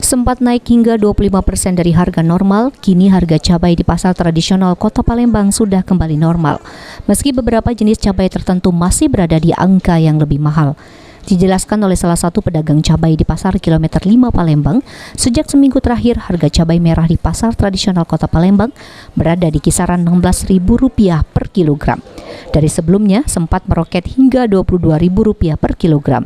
Sempat naik hingga 25% dari harga normal, kini harga cabai di pasar tradisional Kota Palembang sudah kembali normal. Meski beberapa jenis cabai tertentu masih berada di angka yang lebih mahal. Dijelaskan oleh salah satu pedagang cabai di pasar kilometer 5 Palembang, sejak seminggu terakhir harga cabai merah di pasar tradisional Kota Palembang berada di kisaran Rp16.000 per kilogram. Dari sebelumnya sempat meroket hingga Rp22.000 per kilogram.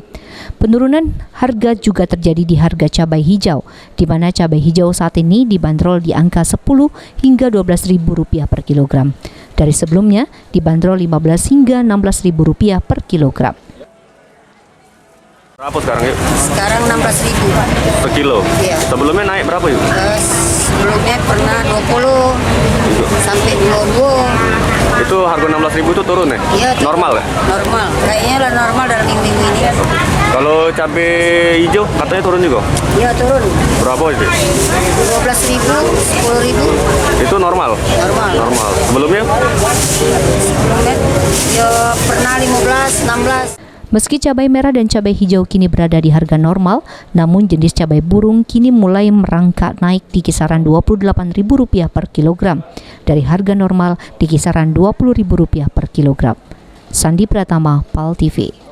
Penurunan harga juga terjadi di harga cabai hijau, di mana cabai hijau saat ini dibanderol di angka Rp10 hingga Rp12.000 per kilogram. Dari sebelumnya dibanderol Rp15 hingga Rp16.000 per kilogram. Berapa sekarang yuk? Sekarang 16.000 per kilo. Iya. Sebelumnya naik berapa yuk? Sebelumnya pernah 20 sampai 22. Itu harga 16.000 itu turun ya? Iya, normal ya? Normal. Kayaknya lah normal dalam minggu ini. Kalau cabai hijau katanya turun juga? Iya, turun. Berapa itu? 12.000, 10.000. Itu normal? Normal. Normal. Sebelumnya? Sebelumnya ya pernah 15, 16. Meski cabai merah dan cabai hijau kini berada di harga normal, namun jenis cabai burung kini mulai merangkak naik di kisaran Rp28.000 per kilogram, dari harga normal di kisaran Rp20.000 per kilogram. Sandi Pratama, PAL TV.